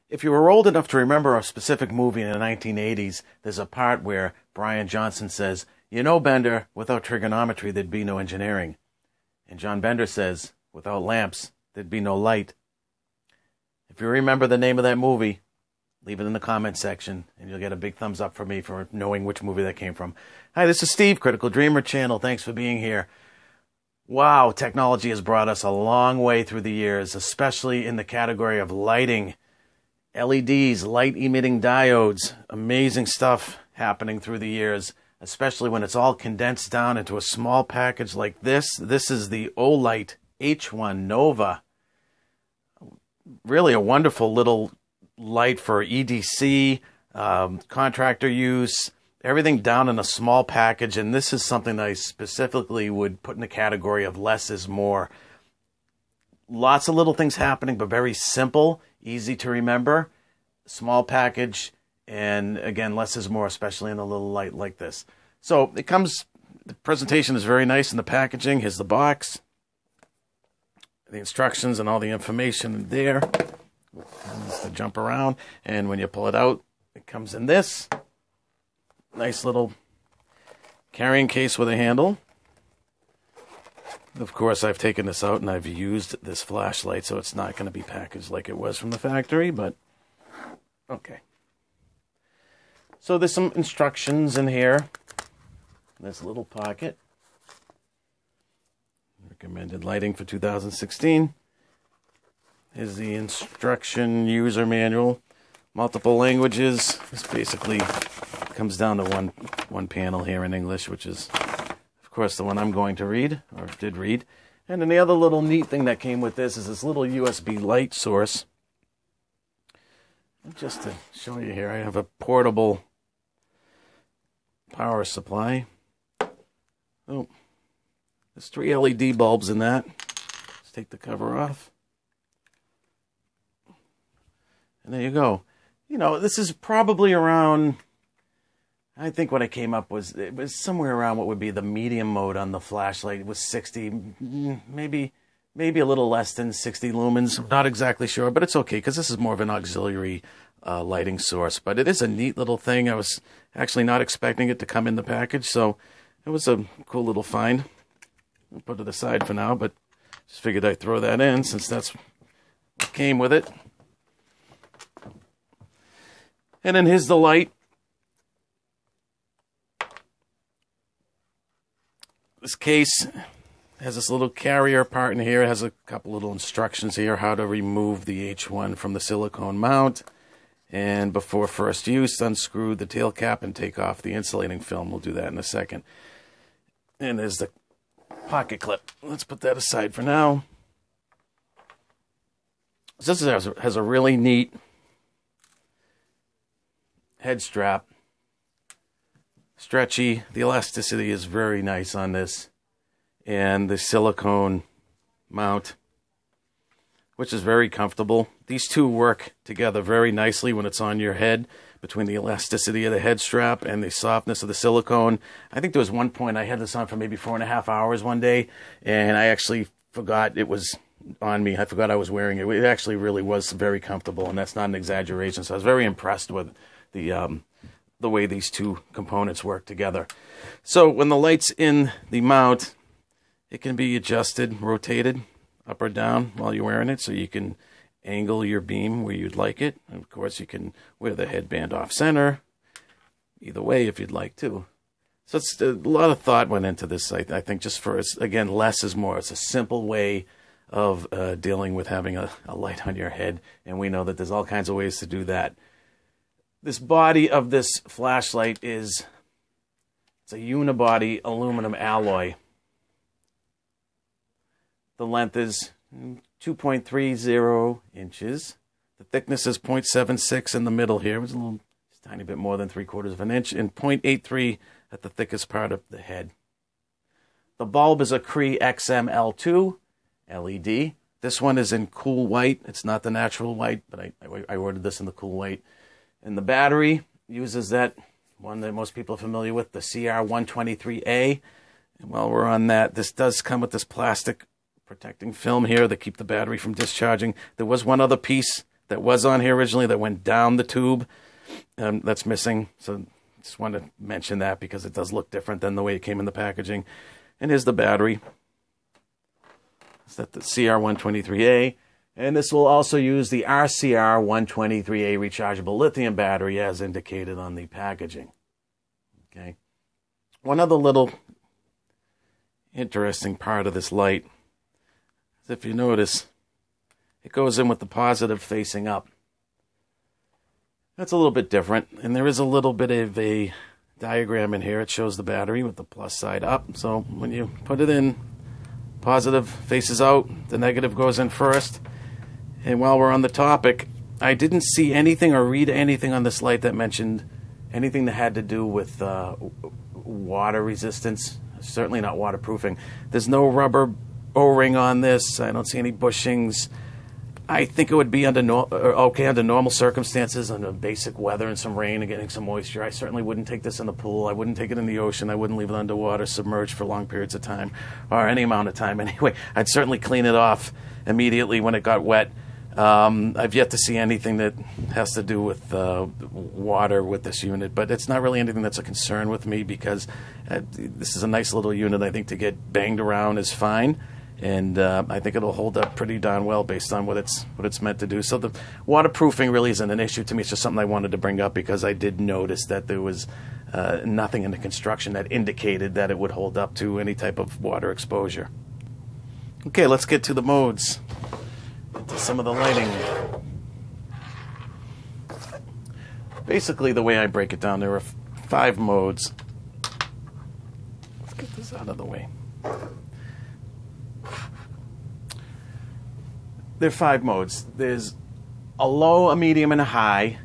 If you were old enough to remember a specific movie in the 1980s, there's a part where Brian Johnson says, "You know, Bender, without trigonometry, there'd be no engineering." And John Bender says, "Without lamps, there'd be no light." If you remember the name of that movie, leave it in the comment section, and you'll get a big thumbs up from me for knowing which movie that came from. Hi, this is Steve, Critical Dreamer Channel. Thanks for being here. Wow, technology has brought us a long way through the years, especially in the category of lighting. LEDs, light-emitting diodes, amazing stuff happening through the years, especially when it's all condensed down into a small package like this. This is the Olight H1 Nova. Really a wonderful little light for EDC, contractor use, everything down in a small package. And this is something that I specifically would put in the category of less is more. Lots of little things happening, but very simple, easy to remember, small package, and again, less is more, especially in a little light like this. So it comes, the presentation is very nice in the packaging. Here's the box, the instructions and all the information there. It's to jump around, and when you pull it out, it comes in this nice little carrying case with a handle. Of course, I've taken this out and I've used this flashlight, so it's not going to be packaged like it was from the factory, but okay. So there's some instructions in here. This little pocket. Recommended lighting for 2016. Here's the instruction user manual. Multiple languages. This basically comes down to one panel here in English, which is of course the one I'm going to read, or did read. And then the other little neat thing that came with this is this little USB light source. And just to show you here, I have a portable power supply. Oh, there's 3 LED bulbs in that. Let's take the cover off. And there you go. You know, this is probably around, I think what I came up was, it was somewhere around what would be the medium mode on the flashlight. It was 60, maybe a little less than 60 lumens. I'm not exactly sure, but it's okay because this is more of an auxiliary lighting source. But it is a neat little thing. I was actually not expecting it to come in the package, so it was a cool little find. I'll put it aside for now, but just figured I'd throw that in since that's what came with it. And then here's the light. This case has this little carrier part in here. It has a couple little instructions here how to remove the H1 from the silicone mount. And before first use, unscrew the tail cap and take off the insulating film. We'll do that in a second. And there's the pocket clip. Let's put that aside for now. So this has a really neat head strap. Stretchy. The elasticity is very nice on this. And the silicone mount, which is very comfortable. These two work together very nicely when it's on your head, between the elasticity of the head strap and the softness of the silicone. I think there was one point I had this on for maybe 4.5 hours one day, and I actually forgot it was on me. I forgot I was wearing it. It actually really was very comfortable, and that's not an exaggeration. So I was very impressed with the way these two components work together. So when the light's in the mount, it can be adjusted, rotated up or down while you're wearing it, so you can angle your beam where you'd like it. And of course, you can wear the headband off center, either way if you'd like to. So it's a lot of thought went into this. I think just for, again, less is more. It's a simple way of dealing with having a light on your head, and we know that there's all kinds of ways to do that. This body of this flashlight it's a unibody aluminum alloy. The length is 2.30 inches. The thickness is 0.76 in the middle here. It's a tiny bit more than 3/4 of an inch, and 0.83 at the thickest part of the head. The bulb is a Cree XML2 LED. This one is in cool white. It's not the natural white, but I ordered this in the cool white. And the battery uses that one that most people are familiar with, the CR123A. And while we're on that, this does come with this plastic protecting film here to keep the battery from discharging. There was one other piece that was on here originally that went down the tube. That's missing. So just wanted to mention that because it does look different than the way it came in the packaging. And here's the battery. Is that the CR123A? And this will also use the RCR123A rechargeable lithium battery as indicated on the packaging. Okay. One other little interesting part of this light is if you notice, it goes in with the positive facing up. That's a little bit different, and there is a little bit of a diagram in here. It shows the battery with the plus side up. So when you put it in, positive faces out, the negative goes in first. And while we're on the topic, I didn't see anything or read anything on this light that mentioned anything that had to do with water resistance. Certainly not waterproofing. There's no rubber O-ring on this. I don't see any bushings. I think it would be okay under normal circumstances, under basic weather and some rain and getting some moisture. I certainly wouldn't take this in the pool. I wouldn't take it in the ocean. I wouldn't leave it underwater, submerged for long periods of time, or any amount of time anyway. I'd certainly clean it off immediately when it got wet. I've yet to see anything that has to do with water with this unit, but it's not really anything that's a concern with me because this is a nice little unit. I think to get banged around is fine, and I think it'll hold up pretty darn well based on what it's meant to do. So the waterproofing really isn't an issue to me. It's just something I wanted to bring up because I did notice that there was nothing in the construction that indicated that it would hold up to any type of water exposure. Okay, let's get to the modes. To some of the lighting. Basically, the way I break it down, there are 5 modes. Let's get this out of the way. There are 5 modes. There's a low, a medium, and a high.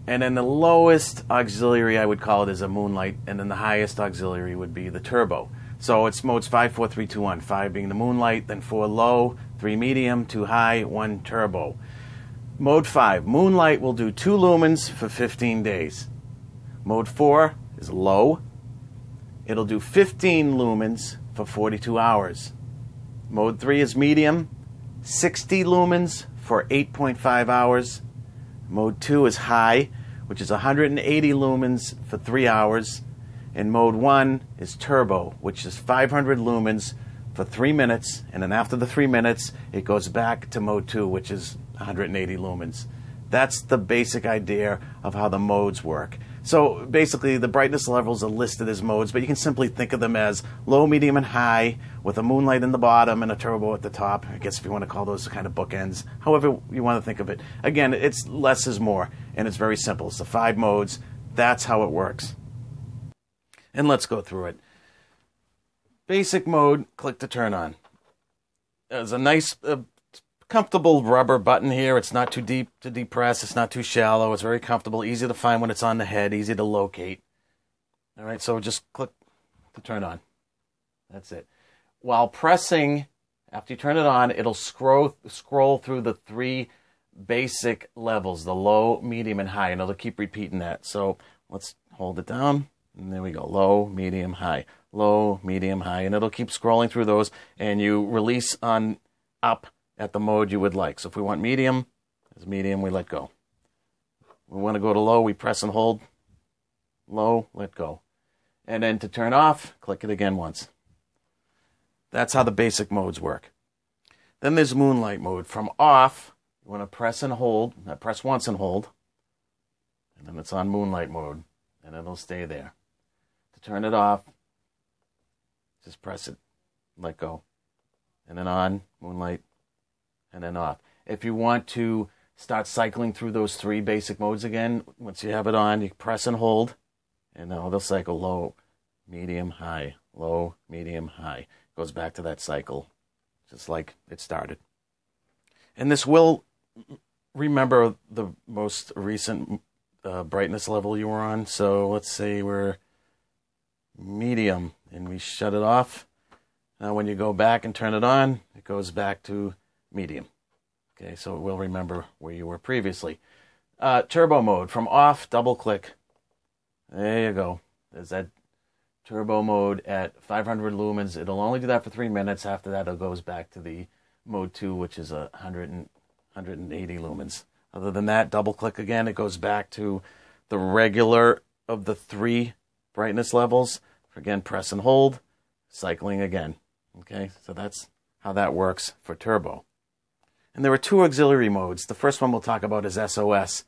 And then the lowest auxiliary, I would call it, is a moonlight. And then the highest auxiliary would be the turbo. So it's modes 5, 4, 3, 2, 1. 5 being the moonlight, then 4 low, 3 medium, 2 high, 1 turbo. Mode 5, moonlight will do 2 lumens for 15 days. Mode 4 is low. It'll do 15 lumens for 42 hours. Mode 3 is medium, 60 lumens for 8.5 hours. Mode 2 is high, which is 180 lumens for 3 hours. And mode 1 is turbo, which is 500 lumens for 3 minutes, and then after the 3 minutes, it goes back to mode 2, which is 180 lumens. That's the basic idea of how the modes work. So basically, the brightness levels are listed as modes, but you can simply think of them as low, medium, and high, with a moonlight in the bottom and a turbo at the top. I guess if you want to call those kind of bookends, however you want to think of it. Again, it's less is more, and it's very simple. It's the 5 modes. That's how it works. And let's go through it. Basic mode, click to turn on. There's a nice, comfortable rubber button here. It's not too deep to depress. It's not too shallow. It's very comfortable, easy to find when it's on the head, easy to locate. All right, so just click to turn on. That's it. While pressing, after you turn it on, it'll scroll through the 3 basic levels, the low, medium, and high, and it'll keep repeating that. So let's hold it down. And there we go, low, medium, high, low, medium, high. And it'll keep scrolling through those, and you release on up at the mode you would like. So if we want medium, as medium, we let go. We want to go to low, we press and hold. Low, let go. And then to turn off, click it again once. That's how the basic modes work. Then there's moonlight mode. From off, you want to press and hold. Press once and hold. And then it's on moonlight mode, and it'll stay there. Turn it off, just press it, let go, and then on, moonlight, and then off. If you want to start cycling through those 3 basic modes again, once you have it on, you press and hold, and now they'll cycle low, medium, high, low, medium, high. Goes back to that cycle, just like it started. And this will remember the most recent brightness level you were on. So let's say we're medium, and we shut it off. Now when you go back and turn it on, it goes back to medium. Okay, so it will remember where you were previously. Turbo mode, from off, double click. There you go. There's that turbo mode at 500 lumens. It'll only do that for 3 minutes. After that, it goes back to the mode 2, which is 180 lumens. Other than that, double click again, it goes back to the regular of the 3 brightness levels. Again, press and hold, cycling again. Okay, so that's how that works for turbo. And there are 2 auxiliary modes. The first one we'll talk about is SOS.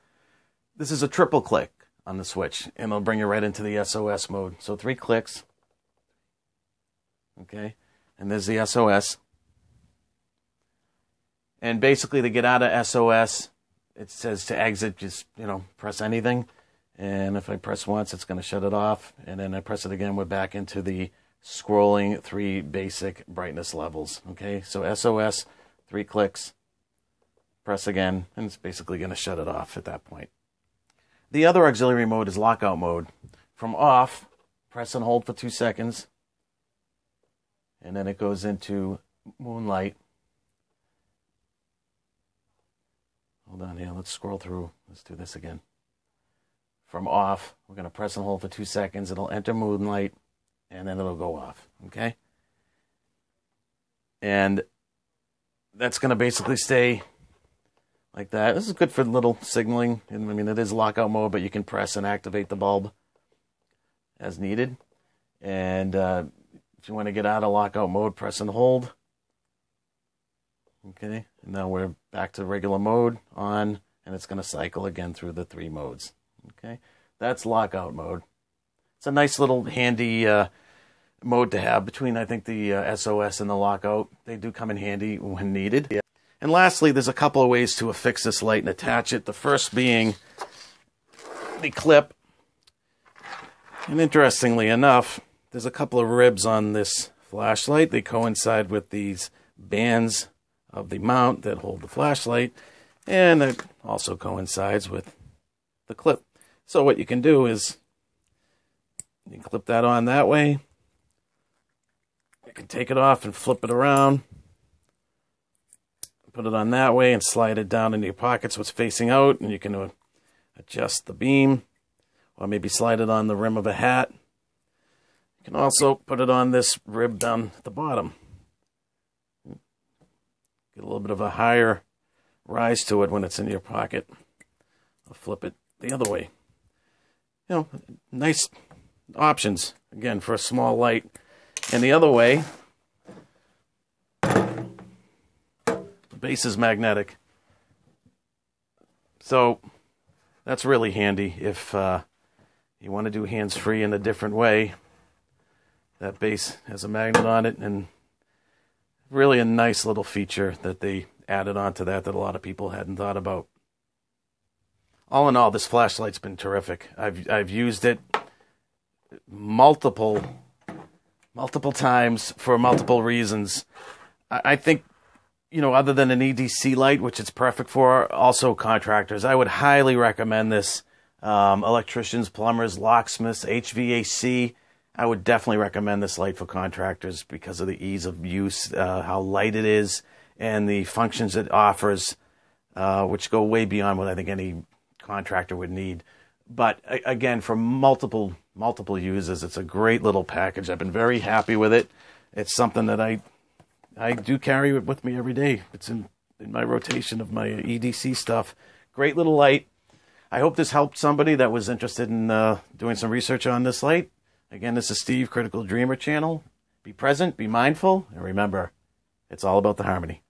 This is a triple click on the switch, and it'll bring you right into the SOS mode. So 3 clicks. Okay, and there's the SOS. And basically, to get out of SOS, it says to exit, just, press anything. And if I press once, it's going to shut it off. And then I press it again, we're back into the scrolling 3 basic brightness levels. Okay, so SOS, 3 clicks, press again, and it's basically going to shut it off at that point. The other auxiliary mode is lockout mode. From off, press and hold for 2 seconds, and then it goes into moonlight. Hold on here, let's scroll through. Let's do this again. From off, we're going to press and hold for 2 seconds. It'll enter moonlight, and then it'll go off. Okay? And that's going to basically stay like that. This is good for little signaling. I mean, it is lockout mode, but you can press and activate the bulb as needed. And if you want to get out of lockout mode, press and hold. Okay, and now we're back to regular mode on, and it's going to cycle again through the 3 modes. Okay, that's lockout mode. It's a nice little handy mode to have between, I think, the SOS and the lockout. They do come in handy when needed. Yeah. And lastly, there's a couple of ways to affix this light and attach it. The first being the clip. And interestingly enough, there's a couple of ribs on this flashlight. They coincide with these bands of the mount that hold the flashlight, and it also coincides with the clip. So what you can do is you can clip that on that way. You can take it off and flip it around, put it on that way, and slide it down into your pocket so it's facing out, and you can adjust the beam, or maybe slide it on the rim of a hat. You can also put it on this rib down at the bottom. Get a little bit of a higher rise to it when it's in your pocket. I'll flip it the other way. Nice options, again, for a small light. And the other way, the base is magnetic. So that's really handy if you want to do hands-free in a different way. That base has a magnet on it, and really a nice little feature that they added onto that a lot of people hadn't thought about. All in all, this flashlight's been terrific. I've used it multiple times for multiple reasons. I think, other than an EDC light, which it's perfect for, also contractors, I would highly recommend this. Electricians, plumbers, locksmiths, HVAC. I would definitely recommend this light for contractors because of the ease of use, how light it is, and the functions it offers, which go way beyond what I think any contractor would need. But again, for multiple users, it's a great little package. I've been very happy with it. It's something that I do carry with me every day. It's in my rotation of my EDC stuff. Great little light. I hope this helped somebody that was interested in doing some research on this light. Again, this is Steve, Critical Dreamer Channel. Be present, be mindful, and remember, it's all about the harmony.